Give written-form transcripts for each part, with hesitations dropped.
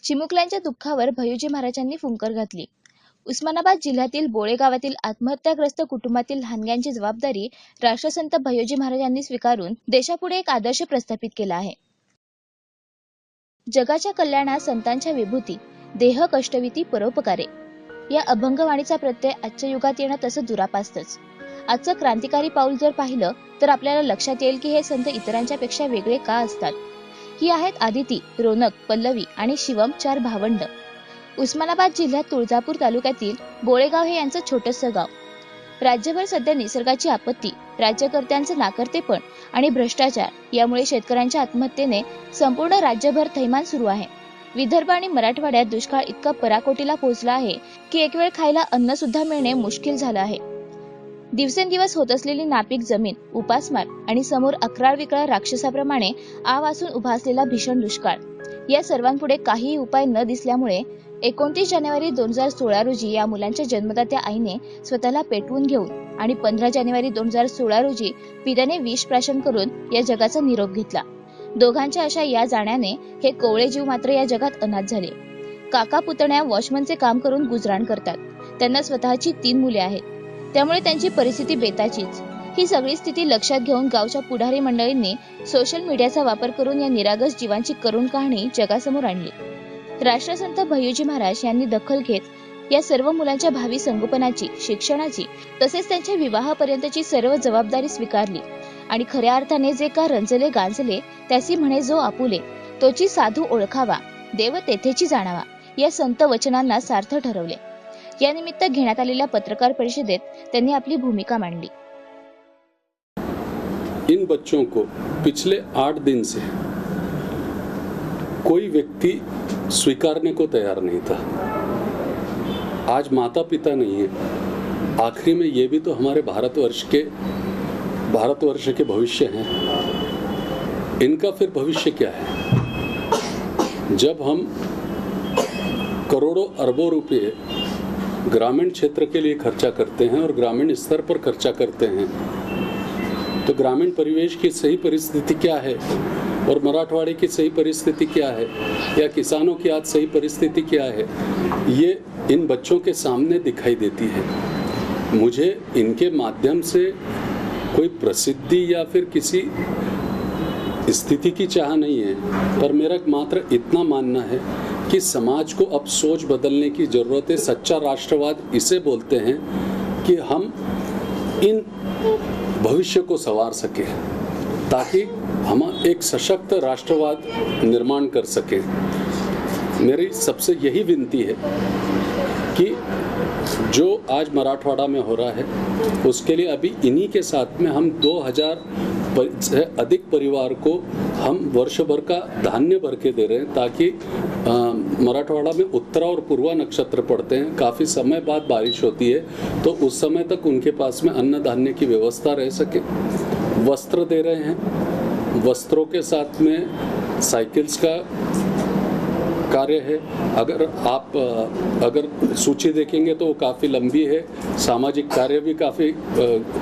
चिमुकल्यांच्या दुःखावर भय्यूजी महाराजांनी फुंकर घातली. उस्मानाबाद जिल्ह्यातील बोळे गावातील आत्महत्याग्रस्त कुटुंबातील लहानग्यांची जबाबदारी राष्ट्रसंत भय्यूजी महाराजांनी स्वीकारून देशापुढे एक आदर्श प्रस्थापित केला आहे. जगाच्या कल्याणात संतांच्या विभूती, देह कष्टविती परोपकारे या अभंगवाणीचा प्रत्यय आजच्या युगात येणं तसं दुरापास्तच. आजचं क्रांतिकारी पाऊल जर पाहिलं तर आपल्याला लक्षात येईल की हे संत इतरांच्या पेक्षा वेगळे का असतात. ही आहेत आदिती, रोनक, पल्लवी आणि शिवम, 4 भावंड. उस्मानाबाद जिल्ह्यात तुळजापूर तालुक्यातील बोळेगाव हे यांचं छोटंसं गाव. राज्यभर सध्या निसर्गाची आपत्ती, राज्यकर्त्यांचं नाकर्तेपण आणि भ्रष्टाचार यामुळे शेतकऱ्यांच्या आत्महत्येने संपूर्ण राज्यभर थैमान सुरू आहे. विदर्भ आणि मराठवाड्यात दुष्काळ इतका पराकोटीला पोहोचला आहे की एक वेळ खायला अन्न सुद्धा मिळणे मुश्किल झालं आहे. दिवसेंदिवस होत असलेली नापीक जमीन, उपासमार आणि समोर अक्राळ विक्राळ राक्षसाप्रमाणे आव असून उभा असलेला भीषण दुष्काळ या सर्वांपुढे काहीही उपाय न दिसल्यामुळे 29 जानेवारी 2016 रोजी या मुलांच्या जन्मदात्या आईने स्वतःला पेटवून घेऊन आणि 15 जानेवारी 2016 रोजी पित्याने विष प्राशन करून या जगाचा निरोप घेतला. दोघांच्या अशा या जाण्याने हे कोवळे जीव मात्र या जगात अनाथ झाले. काका पुतण्या वॉचमनचे काम करून गुजराण करतात. त्यांना स्वतःची 3 मुले आहेत. त्यामुळे त्यांची परिस्थिती बेताचीच. ही सगळी स्थिती लक्षात घेऊन गावच्या पुढारी मंडळींनी सोशल मीडियाचा वापर करून या निरागस जीवांची करुण कहाणी जगासमोर आणली. राष्ट्रसंत भय्यूजी महाराज यांनी दखल घेत या सर्व मुलांच्या भावी संगोपनाची, शिक्षणाची तसेच त्यांच्या विवाहापर्यंतची सर्व जबाबदारी स्वीकारली आणि खऱ्या अर्थाने जे का रंजले गांजले त्याची म्हणे जो आपुले तोची साधू ओळखावा, देव तेथेची जाणावा या संत वचनांना सार्थ ठरवले. या निमित्त घेण्यात आलेल्या पत्रकार परिषदेत त्यांनी आपली भूमिका मांडली. इन बच्चों को पिछले 8 दिन से कोई व्यक्ति स्वीकारने को तैयार नहीं था. आज माता पिता नहीं है. आखिरी में ये भी तो हमारे भारतवर्ष के भविष्य हैं. इनका फिर भविष्य क्या है? जब हम करोड़ों अरबों रुपए ग्रामीण क्षेत्र के लिए खर्चा करते हैं और ग्रामीण स्तर पर खर्चा करते हैं तो ग्रामीण परिवेश की सही परिस्थिति क्या है और मराठवाड़े की सही परिस्थिति क्या है या किसानों की आज सही परिस्थिति क्या है, ये इन बच्चों के सामने दिखाई देती है. मुझे इनके माध्यम से कोई प्रसिद्धि या फिर किसी स्थिति की चाह नहीं है, पर मेरा मात्र इतना मानना है कि समाज को अब सोच बदलने की जरूरत है. सच्चा राष्ट्रवाद इसे बोलते हैं कि हम इन भविष्य को संवार सके ताकि हम एक सशक्त राष्ट्रवाद निर्माण कर सके. मेरी सबसे यही विनती है कि जो आज मराठवाड़ा में हो रहा है उसके लिए अभी इन्हीं के साथ में हम 2000 से अधिक परिवार को हम वर्ष भर का धान्य भर के दे रहे हैं ताकि मराठवाड़ा में उत्तरा और पूर्वा नक्षत्र पड़ते हैं. काफ़ी समय बाद बारिश होती है तो उस समय तक उनके पास में अन्न धान्य की व्यवस्था रह सके. वस्त्र दे रहे हैं. वस्त्रों के साथ में साइकिल्स का कार्य है. अगर सूची देखेंगे तो वो काफ़ी लंबी है. सामाजिक कार्य भी काफ़ी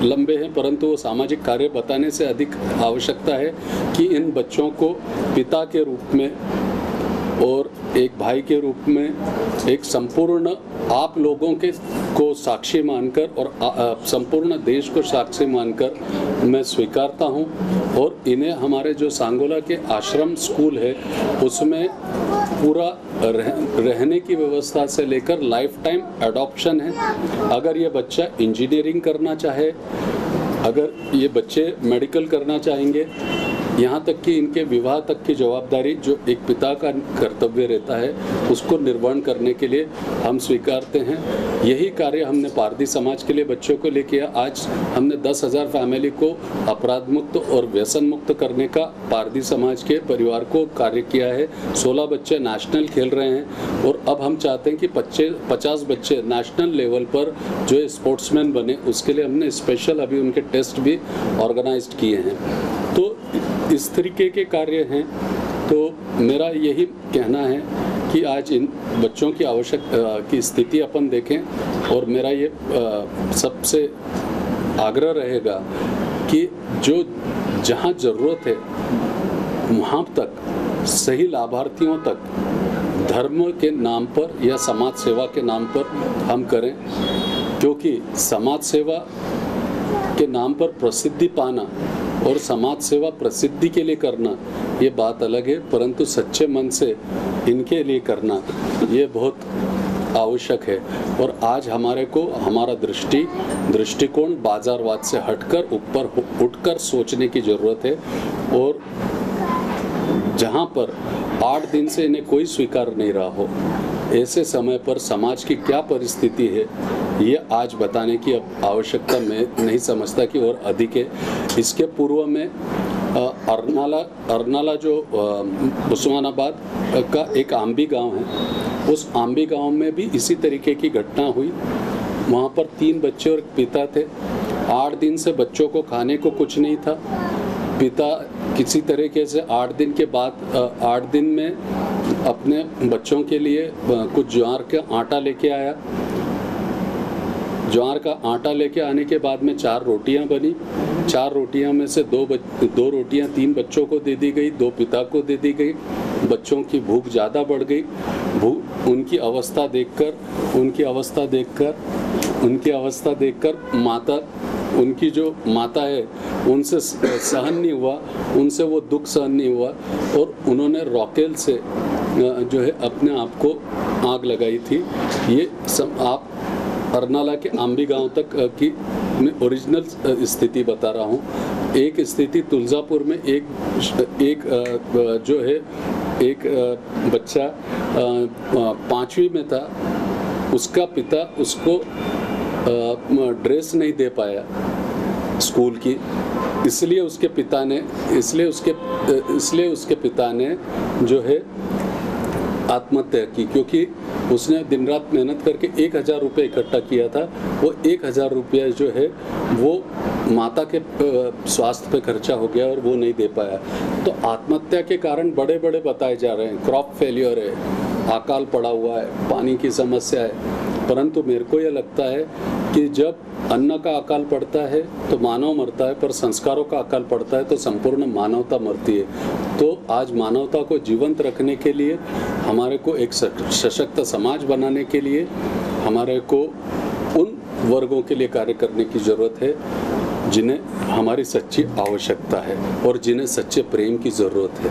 लंबे हैं, परंतु वो सामाजिक कार्य बताने से अधिक आवश्यकता है कि इन बच्चों को पिता के रूप में और एक भाई के रूप में एक संपूर्ण आप लोगों के को साक्षी मानकर और संपूर्ण देश को साक्षी मानकर मैं स्वीकारता हूं. और इन्हें हमारे जो सांगोला के आश्रम स्कूल है उसमें पूरा रहने की व्यवस्था से लेकर लाइफ टाइम एडॉप्शन है. अगर ये बच्चा इंजीनियरिंग करना चाहे, अगर ये बच्चे मेडिकल करना चाहेंगे, यहाँ तक कि इनके विवाह तक की जवाबदारी जो एक पिता का कर्तव्य रहता है उसको निर्वहन करने के लिए हम स्वीकारते हैं. यही कार्य हमने पारधी समाज के लिए बच्चों को लेके किया. आज हमने 10,000 फैमिली को अपराध मुक्त और व्यसन मुक्त करने का पारधी समाज के परिवार को कार्य किया है. 16 बच्चे नेशनल खेल रहे हैं और अब हम चाहते हैं कि 50 बच्चे नेशनल लेवल पर जो है स्पोर्ट्समैन बने. उसके लिए हमने स्पेशल अभी उनके टेस्ट भी ऑर्गेनाइज्ड किए हैं. तो इस तरीके के कार्य हैं. तो मेरा यही कहना है कि आज इन बच्चों की की स्थिति अपन देखें और मेरा ये सबसे आग्रह रहेगा कि जो जहाँ ज़रूरत है वहाँ तक सही लाभार्थियों तक धर्म के नाम पर या समाज सेवा के नाम पर हम करें, क्योंकि समाज सेवा के नाम पर प्रसिद्धि पाना और समाज सेवा प्रसिद्धि के लिए करना ये बात अलग है, परंतु सच्चे मन से इनके लिए करना ये बहुत आवश्यक है। और आज हमारे को हमारा दृष्टिकोण बाजारवाद से हटकर ऊपर उठकर सोचने की ज़रूरत है। और जहाँ पर 8 दिन से इन्हें कोई स्वीकार नहीं रहा हो, ऐसे समय पर समाज की क्या परिस्थिति है ये आज बताने की अब आवश्यकता मैं नहीं समझता कि और अधिक है। इसके पूर्व में अरनाला जो उस्मानाबाद का एक आंबी गांव है, उस आंबी गांव में भी इसी तरीके की घटना हुई। वहाँ पर 3 बच्चे और एक पिता थे। 8 दिन से बच्चों को खाने को कुछ नहीं था। पिता किसी तरीके से 8 दिन के बाद 8 दिन में अपने बच्चों के लिए कुछ ज्वार का आटा लेके आया। ज्वार का आटा लेके आने के बाद में 4 रोटियां बनी। 4 रोटियां में से 2 रोटियां 3 बच्चों को दे दी गई, 2 पिता को दे दी गई। बच्चों की भूख ज़्यादा बढ़ गई। उनकी अवस्था देखकर माता, उनकी जो माता है उनसे सहन नहीं हुआ, उनसे वो दुख सहन नहीं हुआ और उन्होंने रॉकेल से जो है अपने आप को आग लगाई थी। ये सब आप अरनाला के आंबी गांव तक की मैं ओरिजिनल स्थिति बता रहा हूँ। एक स्थिति तुलजापुर में एक जो है एक बच्चा 5वीं में था, उसका पिता उसको ड्रेस नहीं दे पाया स्कूल की, इसलिए उसके पिता ने जो है आत्महत्या की, क्योंकि उसने दिन रात मेहनत करके 1000 रुपये इकट्ठा किया था। वो 1000 रुपया जो है वो माता के स्वास्थ्य पे खर्चा हो गया और वो नहीं दे पाया। तो आत्महत्या के कारण बड़े बड़े बताए जा रहे हैं। क्रॉप फेलियर है, अकाल पड़ा हुआ है, पानी की समस्या है। परंतु मेरे को यह लगता है कि जब अन्न का अकाल पड़ता है तो मानव मरता है, पर संस्कारों का अकाल पड़ता है तो संपूर्ण मानवता मरती है। तो आज मानवता को जीवंत रखने के लिए, हमारे को एक सशक्त समाज बनाने के लिए, हमारे को उन वर्गों के लिए कार्य करने की ज़रूरत है जिन्हें हमारी सच्ची आवश्यकता है और जिन्हें सच्चे प्रेम की ज़रूरत है।